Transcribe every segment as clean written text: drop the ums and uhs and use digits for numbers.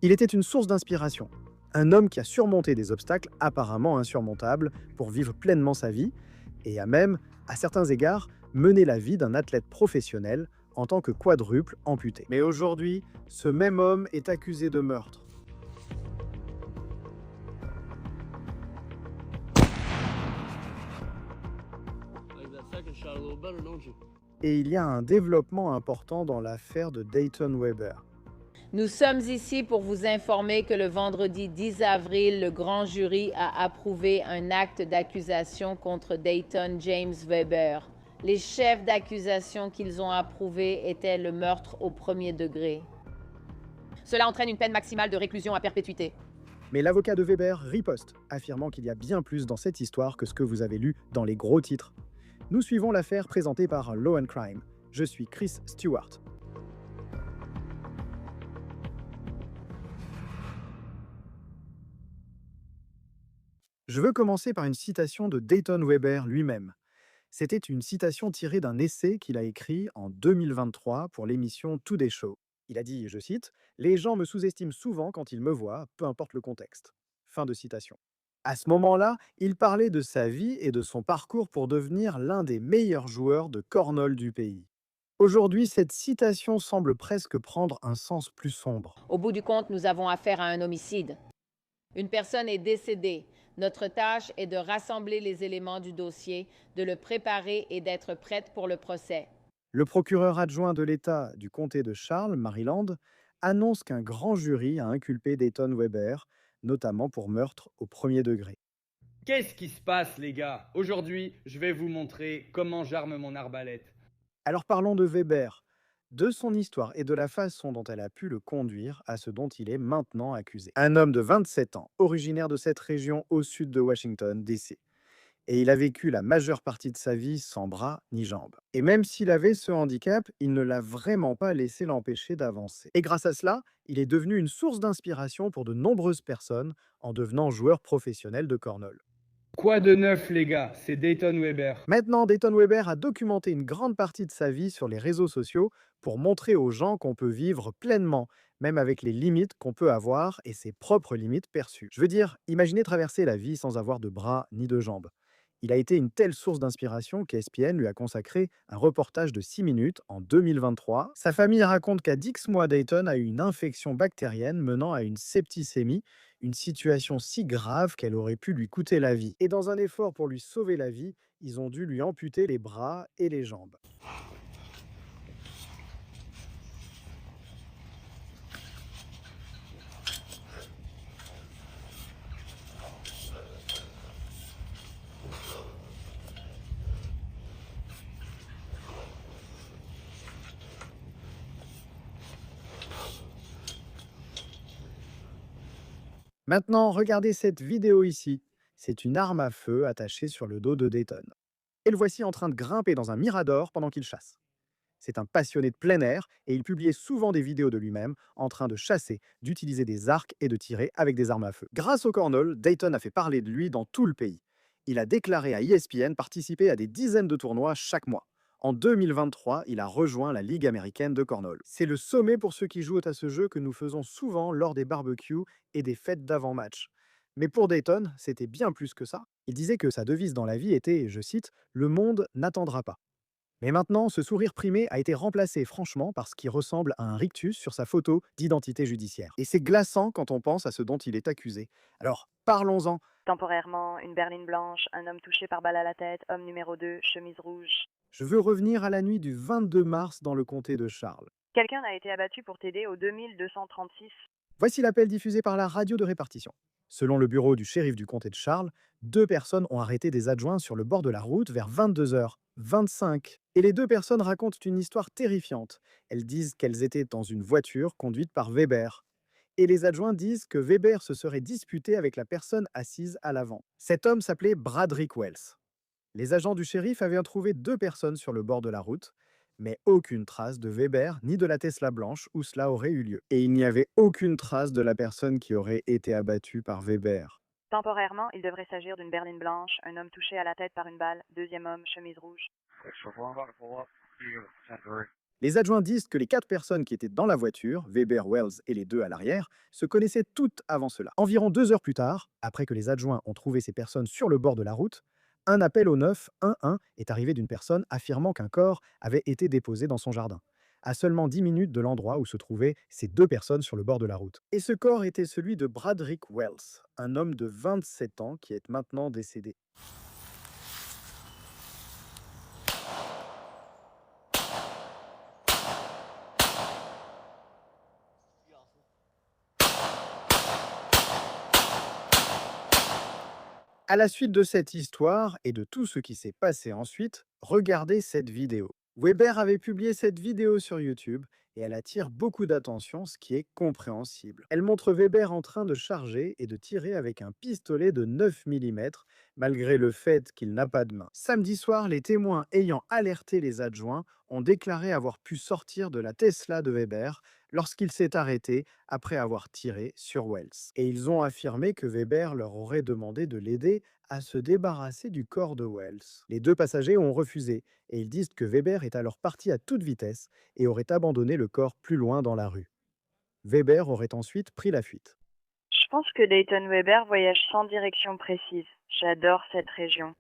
Il était une source d'inspiration, un homme qui a surmonté des obstacles apparemment insurmontables pour vivre pleinement sa vie et a même, à certains égards, mené la vie d'un athlète professionnel en tant que quadruple amputé. Mais aujourd'hui, ce même homme est accusé de meurtre. Like that second shot a little better, don't you? Et il y a un développement important dans l'affaire de Dayton Weber. Nous sommes ici pour vous informer que le vendredi 10 avril, le grand jury a approuvé un acte d'accusation contre Dayton James Weber. Les chefs d'accusation qu'ils ont approuvés étaient le meurtre au premier degré. Cela entraîne une peine maximale de réclusion à perpétuité. Mais l'avocat de Weber riposte, affirmant qu'il y a bien plus dans cette histoire que ce que vous avez lu dans les gros titres. Nous suivons l'affaire présentée par Law & Crime. Je suis Chris Stewart. Je veux commencer par une citation de Dayton Weber lui-même. C'était une citation tirée d'un essai qu'il a écrit en 2023 pour l'émission Today Show. Il a dit, je cite, « Les gens me sous-estiment souvent quand ils me voient, peu importe le contexte. » Fin de citation. À ce moment-là, il parlait de sa vie et de son parcours pour devenir l'un des meilleurs joueurs de cornhole du pays. Aujourd'hui, cette citation semble presque prendre un sens plus sombre. Au bout du compte, nous avons affaire à un homicide. Une personne est décédée. Notre tâche est de rassembler les éléments du dossier, de le préparer et d'être prête pour le procès. Le procureur adjoint de l'État du comté de Charles, Maryland, annonce qu'un grand jury a inculpé Dayton Weber, notamment pour meurtre au premier degré. Qu'est-ce qui se passe, les gars? Aujourd'hui, je vais vous montrer comment j'arme mon arbalète. Alors parlons de Weber, de son histoire et de la façon dont elle a pu le conduire à ce dont il est maintenant accusé. Un homme de 27 ans, originaire de cette région au sud de Washington, D.C. Et il a vécu la majeure partie de sa vie sans bras ni jambes. Et même s'il avait ce handicap, il ne l'a vraiment pas laissé l'empêcher d'avancer. Et grâce à cela, il est devenu une source d'inspiration pour de nombreuses personnes en devenant joueur professionnel de cornhole. Quoi de neuf, les gars? C'est Dayton Weber. Maintenant, Dayton Weber a documenté une grande partie de sa vie sur les réseaux sociaux pour montrer aux gens qu'on peut vivre pleinement, même avec les limites qu'on peut avoir et ses propres limites perçues. Je veux dire, imaginez traverser la vie sans avoir de bras ni de jambes. Il a été une telle source d'inspiration qu'ESPN lui a consacré un reportage de 6 minutes en 2023. Sa famille raconte qu'à 10 mois, Dayton a eu une infection bactérienne menant à une septicémie, une situation si grave qu'elle aurait pu lui coûter la vie. Et dans un effort pour lui sauver la vie, ils ont dû lui amputer les bras et les jambes. Maintenant, regardez cette vidéo ici. C'est une arme à feu attachée sur le dos de Dayton. Et le voici en train de grimper dans un mirador pendant qu'il chasse. C'est un passionné de plein air et il publiait souvent des vidéos de lui-même en train de chasser, d'utiliser des arcs et de tirer avec des armes à feu. Grâce au cornhole, Dayton a fait parler de lui dans tout le pays. Il a déclaré à ESPN participer à des dizaines de tournois chaque mois. En 2023, il a rejoint la Ligue américaine de cornhole. C'est le sommet pour ceux qui jouent à ce jeu que nous faisons souvent lors des barbecues et des fêtes d'avant-match. Mais pour Dayton, c'était bien plus que ça. Il disait que sa devise dans la vie était, je cite, « Le monde n'attendra pas ». Mais maintenant, ce sourire primé a été remplacé franchement par ce qui ressemble à un rictus sur sa photo d'identité judiciaire. Et c'est glaçant quand on pense à ce dont il est accusé. Alors, parlons-en. Temporairement, une berline blanche, un homme touché par balle à la tête, homme numéro 2, chemise rouge. Je veux revenir à la nuit du 22 mars dans le comté de Charles. Quelqu'un a été abattu pour t'aider au 2236. Voici l'appel diffusé par la radio de répartition. Selon le bureau du shérif du comté de Charles, 2 personnes ont arrêté des adjoints sur le bord de la route vers 22h25. Et les 2 personnes racontent une histoire terrifiante. Elles disent qu'elles étaient dans une voiture conduite par Weber. Et les adjoints disent que Weber se serait disputé avec la personne assise à l'avant. Cet homme s'appelait Bradrick Wells. Les agents du shérif avaient trouvé 2 personnes sur le bord de la route, mais aucune trace de Weber ni de la Tesla blanche où cela aurait eu lieu. Et il n'y avait aucune trace de la personne qui aurait été abattue par Weber. Temporairement, il devrait s'agir d'une berline blanche, un homme touché à la tête par une balle, deuxième homme, chemise rouge. Les adjoints disent que les 4 personnes qui étaient dans la voiture, Weber, Wells et les 2 à l'arrière, se connaissaient toutes avant cela. Environ 2 heures plus tard, après que les adjoints ont trouvé ces personnes sur le bord de la route, un appel au 911 est arrivé d'une personne affirmant qu'un corps avait été déposé dans son jardin, à seulement 10 minutes de l'endroit où se trouvaient ces 2 personnes sur le bord de la route. Et ce corps était celui de Bradrick Wells, un homme de 27 ans qui est maintenant décédé. À la suite de cette histoire et de tout ce qui s'est passé ensuite, regardez cette vidéo. Weber avait publié cette vidéo sur YouTube et elle attire beaucoup d'attention, ce qui est compréhensible. Elle montre Weber en train de charger et de tirer avec un pistolet de 9 mm, malgré le fait qu'il n'a pas de main. Samedi soir, les témoins ayant alerté les adjoints ont déclaré avoir pu sortir de la Tesla de Weber lorsqu'il s'est arrêté après avoir tiré sur Wells. Et ils ont affirmé que Weber leur aurait demandé de l'aider à se débarrasser du corps de Wells. Les 2 passagers ont refusé et ils disent que Weber est alors parti à toute vitesse et aurait abandonné le corps plus loin dans la rue. Weber aurait ensuite pris la fuite. Je pense que Dayton Weber voyage sans direction précise. J'adore cette région.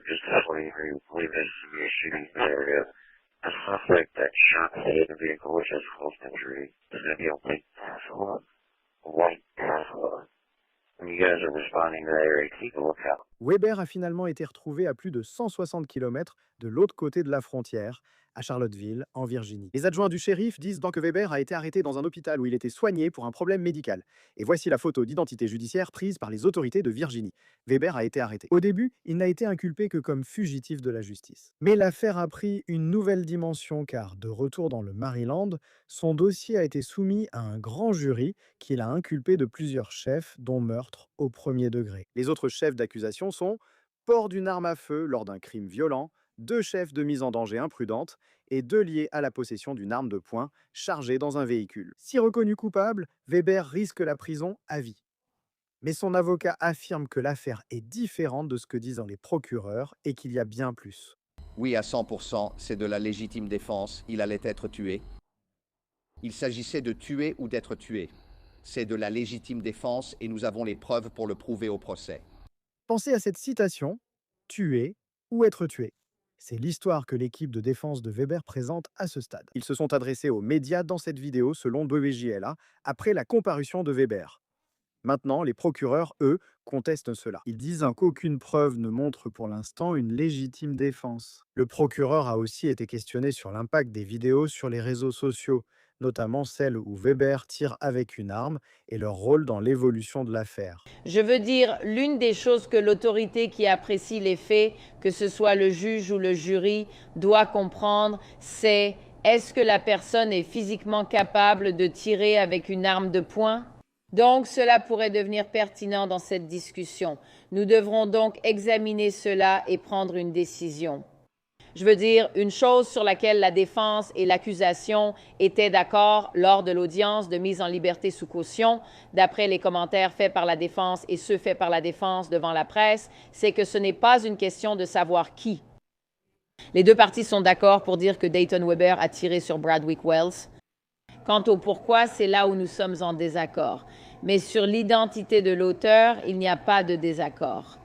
Just halfway through police investigation area. A suspect that shot and hit the vehicle which has close injury is a deal big Tesla, white Tesla. When you guys are responding to that area, keep a lookout. Weber a finalement été retrouvé à plus de 160 km de l'autre côté de la frontière, à Charlottesville, en Virginie. Les adjoints du shérif disent donc que Weber a été arrêté dans un hôpital où il était soigné pour un problème médical. Et voici la photo d'identité judiciaire prise par les autorités de Virginie. Weber a été arrêté. Au début, il n'a été inculpé que comme fugitif de la justice. Mais l'affaire a pris une nouvelle dimension car, de retour dans le Maryland, son dossier a été soumis à un grand jury qui l'a inculpé de plusieurs chefs, dont meurtre au premier degré. Les autres chefs d'accusation sont port d'une arme à feu lors d'un crime violent, 2 chefs de mise en danger imprudente et 2 liés à la possession d'une arme de poing chargée dans un véhicule. Si reconnu coupable, Weber risque la prison à vie. Mais son avocat affirme que l'affaire est différente de ce que disent les procureurs et qu'il y a bien plus. Oui, à 100%, c'est de la légitime défense. Il allait être tué. Il s'agissait de tuer ou d'être tué. C'est de la légitime défense et nous avons les preuves pour le prouver au procès. Pensez à cette citation « tuer ou être tué ». C'est l'histoire que l'équipe de défense de Weber présente à ce stade. Ils se sont adressés aux médias dans cette vidéo selon WJLA après la comparution de Weber. Maintenant, les procureurs, eux, contestent cela. Ils disent qu'aucune preuve ne montre pour l'instant une légitime défense. Le procureur a aussi été questionné sur l'impact des vidéos sur les réseaux sociaux, notamment celles où Weber tire avec une arme et leur rôle dans l'évolution de l'affaire. Je veux dire, l'une des choses que l'autorité qui apprécie les faits, que ce soit le juge ou le jury, doit comprendre, c'est est-ce que la personne est physiquement capable de tirer avec une arme de poing? Donc, cela pourrait devenir pertinent dans cette discussion. Nous devrons donc examiner cela et prendre une décision. Je veux dire, une chose sur laquelle la défense et l'accusation étaient d'accord lors de l'audience de mise en liberté sous caution, d'après les commentaires faits par la défense et ceux faits par la défense devant la presse, c'est que ce n'est pas une question de savoir qui. Les 2 parties sont d'accord pour dire que Dayton Weber a tiré sur Bradrick Wells. Quant au pourquoi, c'est là où nous sommes en désaccord. Mais sur l'identité de l'auteur, il n'y a pas de désaccord.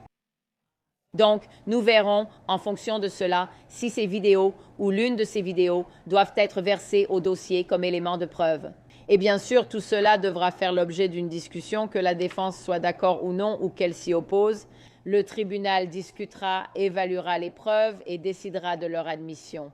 Donc, nous verrons, en fonction de cela, si ces vidéos ou l'une de ces vidéos doivent être versées au dossier comme élément de preuve. Et bien sûr, tout cela devra faire l'objet d'une discussion, que la défense soit d'accord ou non, ou qu'elle s'y oppose. Le tribunal discutera, évaluera les preuves et décidera de leur admission.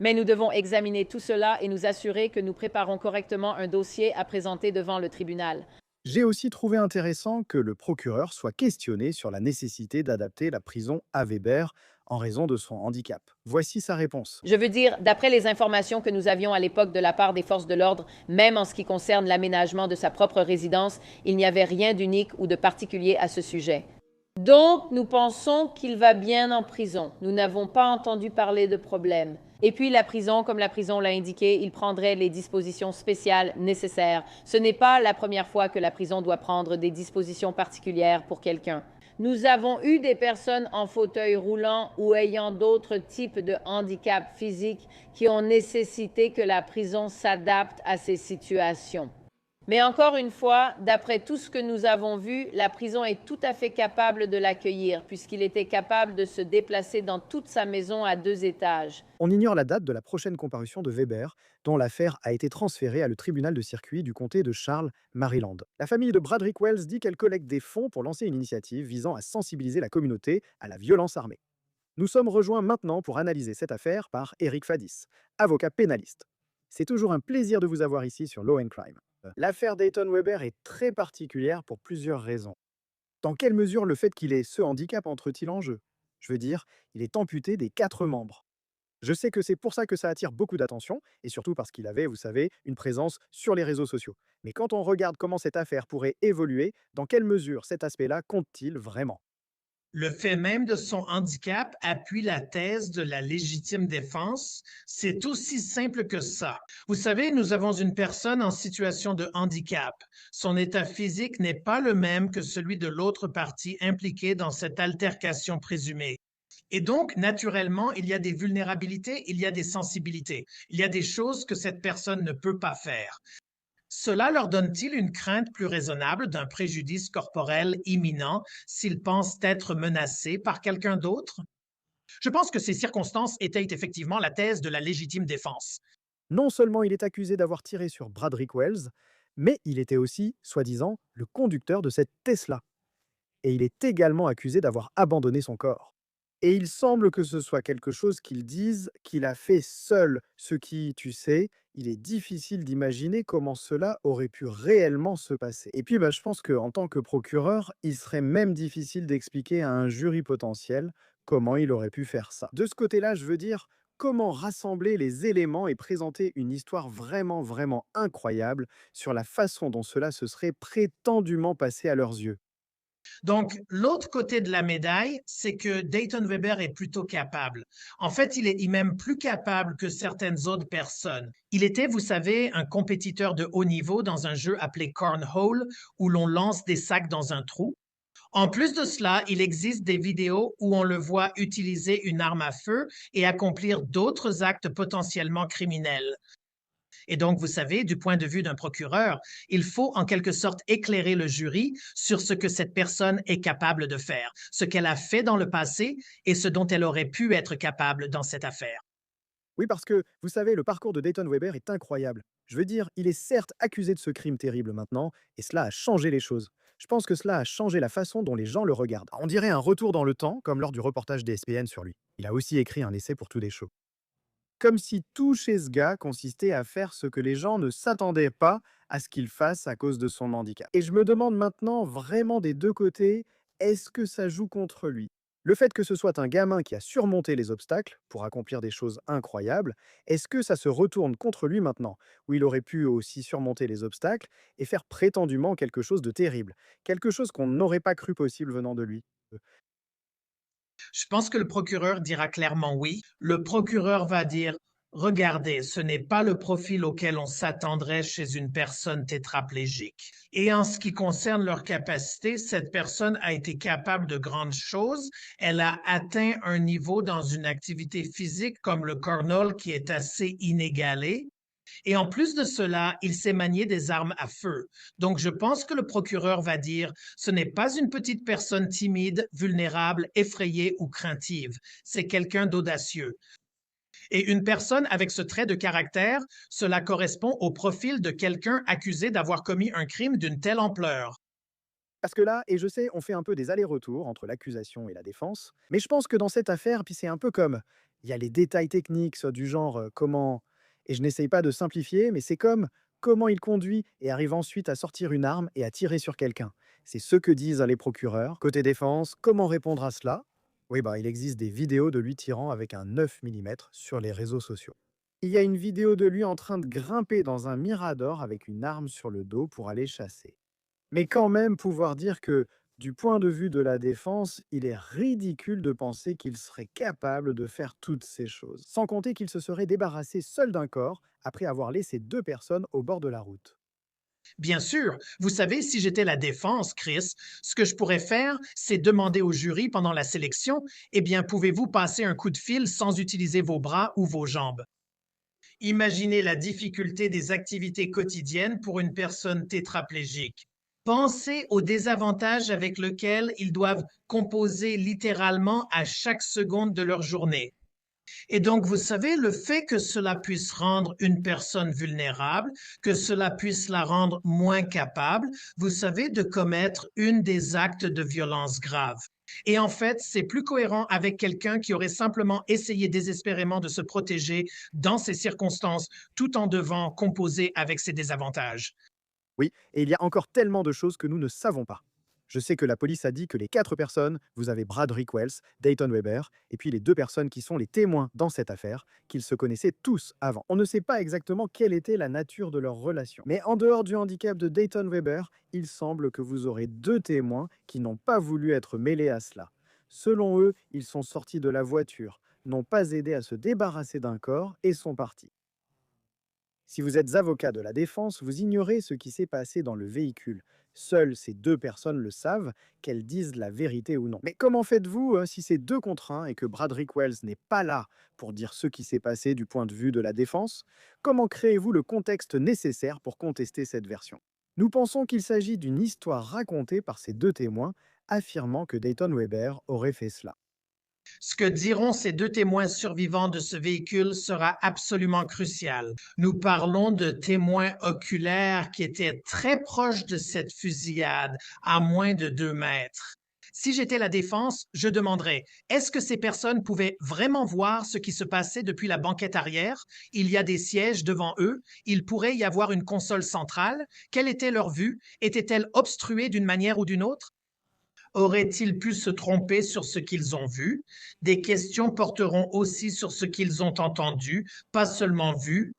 Mais nous devons examiner tout cela et nous assurer que nous préparons correctement un dossier à présenter devant le tribunal. J'ai aussi trouvé intéressant que le procureur soit questionné sur la nécessité d'adapter la prison à Weber en raison de son handicap. Voici sa réponse. Je veux dire, d'après les informations que nous avions à l'époque de la part des forces de l'ordre, même en ce qui concerne l'aménagement de sa propre résidence, il n'y avait rien d'unique ou de particulier à ce sujet. Donc, nous pensons qu'il va bien en prison. Nous n'avons pas entendu parler de problème. Et puis la prison, comme la prison l'a indiqué, il prendrait les dispositions spéciales nécessaires. Ce n'est pas la première fois que la prison doit prendre des dispositions particulières pour quelqu'un. Nous avons eu des personnes en fauteuil roulant ou ayant d'autres types de handicaps physiques qui ont nécessité que la prison s'adapte à ces situations. Mais encore une fois, d'après tout ce que nous avons vu, la prison est tout à fait capable de l'accueillir puisqu'il était capable de se déplacer dans toute sa maison à 2 étages. On ignore la date de la prochaine comparution de Weber, dont l'affaire a été transférée à le tribunal de circuit du comté de Charles, Maryland. La famille de Bradrick Wells dit qu'elle collecte des fonds pour lancer une initiative visant à sensibiliser la communauté à la violence armée. Nous sommes rejoints maintenant pour analyser cette affaire par Eric Fadis, avocat pénaliste. C'est toujours un plaisir de vous avoir ici sur Law and Crime. L'affaire Dayton Weber est très particulière pour plusieurs raisons. Dans quelle mesure le fait qu'il ait ce handicap entre-t-il en jeu? Je veux dire, il est amputé des 4 membres. Je sais que c'est pour ça que ça attire beaucoup d'attention, et surtout parce qu'il avait, vous savez, une présence sur les réseaux sociaux. Mais quand on regarde comment cette affaire pourrait évoluer, dans quelle mesure cet aspect-là compte-t-il vraiment? Le fait même de son handicap appuie la thèse de la légitime défense. C'est aussi simple que ça. Vous savez, nous avons une personne en situation de handicap. Son état physique n'est pas le même que celui de l'autre partie impliquée dans cette altercation présumée. Et donc, naturellement, il y a des vulnérabilités, il y a des sensibilités, il y a des choses que cette personne ne peut pas faire. Cela leur donne-t-il une crainte plus raisonnable d'un préjudice corporel imminent s'ils pensent être menacés par quelqu'un d'autre? Je pense que ces circonstances étayent effectivement la thèse de la légitime défense. Non seulement il est accusé d'avoir tiré sur Bradrick Wells, mais il était aussi, soi-disant, le conducteur de cette Tesla. Et il est également accusé d'avoir abandonné son corps. Et il semble que ce soit quelque chose qu'il dise qu'il a fait seul, ce qui, tu sais, il est difficile d'imaginer comment cela aurait pu réellement se passer. Et puis, je pense qu'en tant que procureur, il serait même difficile d'expliquer à un jury potentiel comment il aurait pu faire ça. De ce côté-là, je veux dire, comment rassembler les éléments et présenter une histoire vraiment, vraiment incroyable sur la façon dont cela se serait prétendument passé à leurs yeux. Donc, l'autre côté de la médaille, c'est que Dayton Weber est plutôt capable. En fait, il est même plus capable que certaines autres personnes. Il était, vous savez, un compétiteur de haut niveau dans un jeu appelé Cornhole, où l'on lance des sacs dans un trou. En plus de cela, il existe des vidéos où on le voit utiliser une arme à feu et accomplir d'autres actes potentiellement criminels. Et donc, vous savez, du point de vue d'un procureur, il faut en quelque sorte éclairer le jury sur ce que cette personne est capable de faire, ce qu'elle a fait dans le passé et ce dont elle aurait pu être capable dans cette affaire. Oui, parce que, vous savez, le parcours de Dayton Weber est incroyable. Je veux dire, il est certes accusé de ce crime terrible maintenant, et cela a changé les choses. Je pense que cela a changé la façon dont les gens le regardent. On dirait un retour dans le temps, comme lors du reportage d'ESPN sur lui. Il a aussi écrit un essai pour Today Show. Comme si tout chez ce gars consistait à faire ce que les gens ne s'attendaient pas à ce qu'il fasse à cause de son handicap. Et je me demande maintenant, vraiment des deux côtés, est-ce que ça joue contre lui? Le fait que ce soit un gamin qui a surmonté les obstacles pour accomplir des choses incroyables, est-ce que ça se retourne contre lui maintenant, où il aurait pu aussi surmonter les obstacles et faire prétendument quelque chose de terrible, quelque chose qu'on n'aurait pas cru possible venant de lui? Je pense que le procureur dira clairement oui. Le procureur va dire, regardez, ce n'est pas le profil auquel on s'attendrait chez une personne tétraplégique. Et en ce qui concerne leur capacité, cette personne a été capable de grandes choses. Elle a atteint un niveau dans une activité physique comme le cornhole qui est assez inégalé. Et en plus de cela, il sait manier des armes à feu. Donc, je pense que le procureur va dire, ce n'est pas une petite personne timide, vulnérable, effrayée ou craintive. C'est quelqu'un d'audacieux. Et une personne avec ce trait de caractère, cela correspond au profil de quelqu'un accusé d'avoir commis un crime d'une telle ampleur. Parce que là, et je sais, on fait un peu des allers-retours entre l'accusation et la défense, mais je pense que dans cette affaire, puis c'est un peu comme, il y a les détails techniques, soit du genre comment, et je n'essaye pas de simplifier, mais c'est comme comment il conduit et arrive ensuite à sortir une arme et à tirer sur quelqu'un. C'est ce que disent les procureurs. Côté défense, comment répondre à cela? Oui, il existe des vidéos de lui tirant avec un 9 mm sur les réseaux sociaux. Il y a une vidéo de lui en train de grimper dans un mirador avec une arme sur le dos pour aller chasser. Mais quand même pouvoir dire que, du point de vue de la défense, il est ridicule de penser qu'il serait capable de faire toutes ces choses. Sans compter qu'il se serait débarrassé seul d'un corps après avoir laissé 2 personnes au bord de la route. Bien sûr, vous savez, si j'étais la défense, Chris, ce que je pourrais faire, c'est demander au jury pendant la sélection, eh bien, pouvez-vous passer un coup de fil sans utiliser vos bras ou vos jambes? Imaginez la difficulté des activités quotidiennes pour une personne tétraplégique. Pensez aux désavantages avec lesquels ils doivent composer littéralement à chaque seconde de leur journée. Et donc, vous savez, le fait que cela puisse rendre une personne vulnérable, que cela puisse la rendre moins capable, vous savez, de commettre une des actes de violence grave. Et en fait, c'est plus cohérent avec quelqu'un qui aurait simplement essayé désespérément de se protéger dans ces circonstances, tout en devant composer avec ses désavantages. Oui, et il y a encore tellement de choses que nous ne savons pas. Je sais que la police a dit que les 4 personnes, vous avez Bradrick Wells, Dayton Weber, et puis les 2 personnes qui sont les témoins dans cette affaire, qu'ils se connaissaient tous avant. On ne sait pas exactement quelle était la nature de leur relation. Mais en dehors du handicap de Dayton Weber, il semble que vous aurez 2 témoins qui n'ont pas voulu être mêlés à cela. Selon eux, ils sont sortis de la voiture, n'ont pas aidé à se débarrasser d'un corps et sont partis. Si vous êtes avocat de la défense, vous ignorez ce qui s'est passé dans le véhicule. Seules ces 2 personnes le savent, qu'elles disent la vérité ou non. Mais comment faites-vous si c'est 2 contre 1 et que Bradrick Wells n'est pas là pour dire ce qui s'est passé du point de vue de la défense? Comment créez-vous le contexte nécessaire pour contester cette version? Nous pensons qu'il s'agit d'une histoire racontée par ces 2 témoins, affirmant que Dayton Weber aurait fait cela. Ce que diront ces 2 témoins survivants de ce véhicule sera absolument crucial. Nous parlons de témoins oculaires qui étaient très proches de cette fusillade, à moins de 2 mètres. Si j'étais la défense, je demanderais, est-ce que ces personnes pouvaient vraiment voir ce qui se passait depuis la banquette arrière? Il y a des sièges devant eux, il pourrait y avoir une console centrale. Quelle était leur vue? Était-elle obstruée d'une manière ou d'une autre? Auraient-ils pu se tromper sur ce qu'ils ont vu? Des questions porteront aussi sur ce qu'ils ont entendu, pas seulement vu.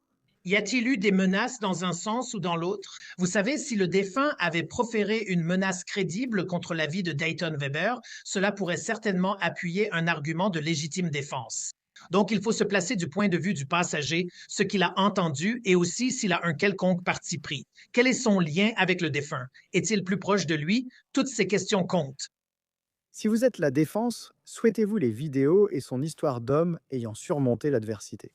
Y a-t-il eu des menaces dans un sens ou dans l'autre? Vous savez, si le défunt avait proféré une menace crédible contre la vie de Dayton Weber, cela pourrait certainement appuyer un argument de légitime défense. Donc, il faut se placer du point de vue du passager, ce qu'il a entendu et aussi s'il a un quelconque parti pris. Quel est son lien avec le défunt? Est-il plus proche de lui? Toutes ces questions comptent. Si vous êtes la défense, souhaitez-vous les vidéos et son histoire d'homme ayant surmonté l'adversité?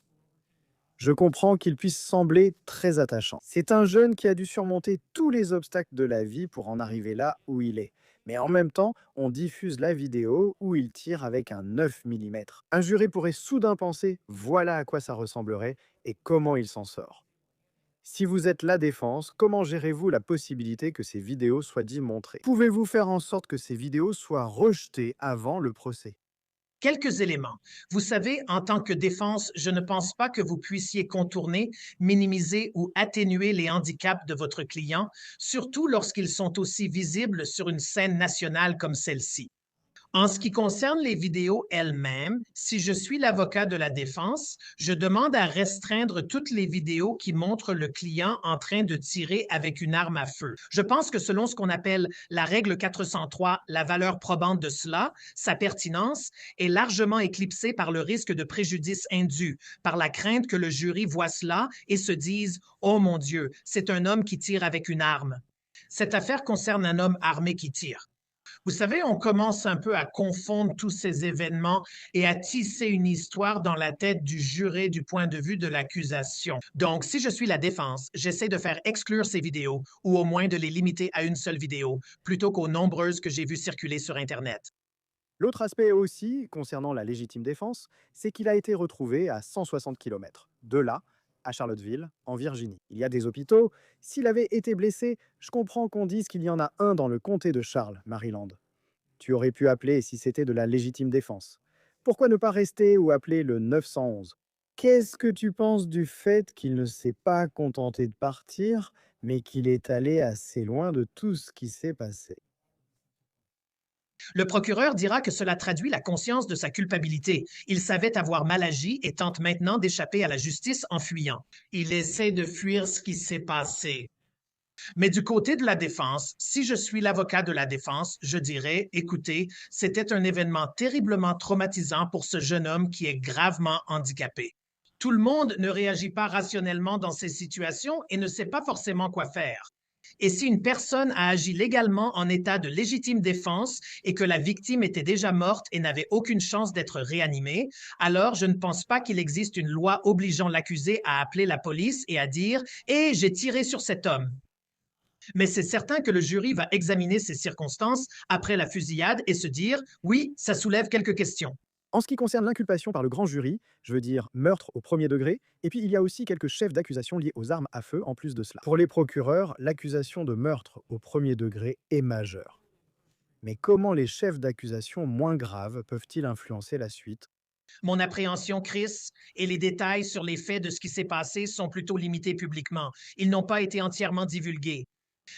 Je comprends qu'il puisse sembler très attachant. C'est un jeune qui a dû surmonter tous les obstacles de la vie pour en arriver là où il est. Mais en même temps, on diffuse la vidéo où il tire avec un 9 mm. Un juré pourrait soudain penser « voilà à quoi ça ressemblerait et comment il s'en sort ». Si vous êtes la défense, comment gérez-vous la possibilité que ces vidéos soient montrées? Pouvez-vous faire en sorte que ces vidéos soient rejetées avant le procès? Quelques éléments. Vous savez, en tant que défense, je ne pense pas que vous puissiez contourner, minimiser ou atténuer les handicaps de votre client, surtout lorsqu'ils sont aussi visibles sur une scène nationale comme celle-ci. En ce qui concerne les vidéos elles-mêmes, si je suis l'avocat de la défense, je demande à restreindre toutes les vidéos qui montrent le client en train de tirer avec une arme à feu. Je pense que selon ce qu'on appelle la règle 403, la valeur probante de cela, sa pertinence, est largement éclipsée par le risque de préjudice indu, par la crainte que le jury voit cela et se dise « Oh mon Dieu, c'est un homme qui tire avec une arme ». Cette affaire concerne un homme armé qui tire. Vous savez, on commence un peu à confondre tous ces événements et à tisser une histoire dans la tête du juré du point de vue de l'accusation. Donc, si je suis la défense, j'essaie de faire exclure ces vidéos ou au moins de les limiter à une seule vidéo, plutôt qu'aux nombreuses que j'ai vues circuler sur Internet. L'autre aspect aussi, concernant la légitime défense, c'est qu'il a été retrouvé à 160 km. De là, à Charlottesville, en Virginie. Il y a des hôpitaux. S'il avait été blessé, je comprends qu'on dise qu'il y en a un dans le comté de Charles, Maryland. Tu aurais pu appeler si c'était de la légitime défense. Pourquoi ne pas rester ou appeler le 911? Qu'est-ce que tu penses du fait qu'il ne s'est pas contenté de partir, mais qu'il est allé assez loin de tout ce qui s'est passé? Le procureur dira que cela traduit la conscience de sa culpabilité. Il savait avoir mal agi et tente maintenant d'échapper à la justice en fuyant. Il essaie de fuir ce qui s'est passé. Mais du côté de la défense, si je suis l'avocat de la défense, je dirais, écoutez, c'était un événement terriblement traumatisant pour ce jeune homme qui est gravement handicapé. Tout le monde ne réagit pas rationnellement dans ces situations et ne sait pas forcément quoi faire. Et si une personne a agi légalement en état de légitime défense et que la victime était déjà morte et n'avait aucune chance d'être réanimée, alors je ne pense pas qu'il existe une loi obligeant l'accusé à appeler la police et à dire « Eh, j'ai tiré sur cet homme ». Mais c'est certain que le jury va examiner ces circonstances après la fusillade et se dire « Oui, ça soulève quelques questions ». En ce qui concerne l'inculpation par le grand jury, je veux dire meurtre au premier degré, et puis il y a aussi quelques chefs d'accusation liés aux armes à feu en plus de cela. Pour les procureurs, l'accusation de meurtre au premier degré est majeure. Mais comment les chefs d'accusation moins graves peuvent-ils influencer la suite? Mon appréhension, Chris, et les détails sur les faits de ce qui s'est passé sont plutôt limités publiquement. Ils n'ont pas été entièrement divulgués.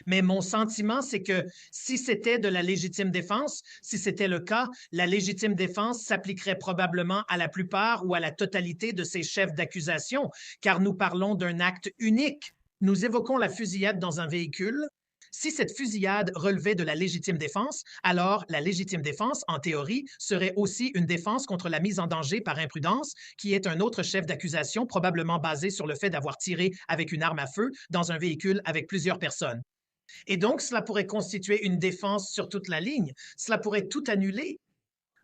Mais mon sentiment, c'est que si c'était de la légitime défense, si c'était le cas, la légitime défense s'appliquerait probablement à la plupart ou à la totalité de ces chefs d'accusation, car nous parlons d'un acte unique. Nous évoquons la fusillade dans un véhicule. Si cette fusillade relevait de la légitime défense, alors la légitime défense, en théorie, serait aussi une défense contre la mise en danger par imprudence, qui est un autre chef d'accusation probablement basé sur le fait d'avoir tiré avec une arme à feu dans un véhicule avec plusieurs personnes. Et donc, cela pourrait constituer une défense sur toute la ligne. Cela pourrait tout annuler.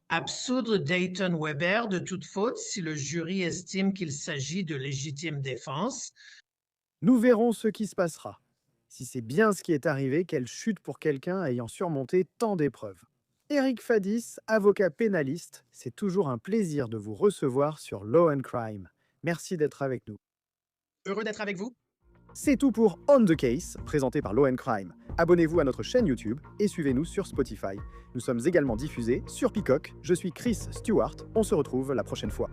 Absoudre Dayton Weber de toute faute si le jury estime qu'il s'agit de légitime défense. Nous verrons ce qui se passera. Si c'est bien ce qui est arrivé, quelle chute pour quelqu'un ayant surmonté tant d'épreuves. Eric Fadis, avocat pénaliste, c'est toujours un plaisir de vous recevoir sur Law and Crime. Merci d'être avec nous. Heureux d'être avec vous. C'est tout pour On the Case, présenté par Law and Crime. Abonnez-vous à notre chaîne YouTube et suivez-nous sur Spotify. Nous sommes également diffusés sur Peacock. Je suis Chris Stewart. On se retrouve la prochaine fois.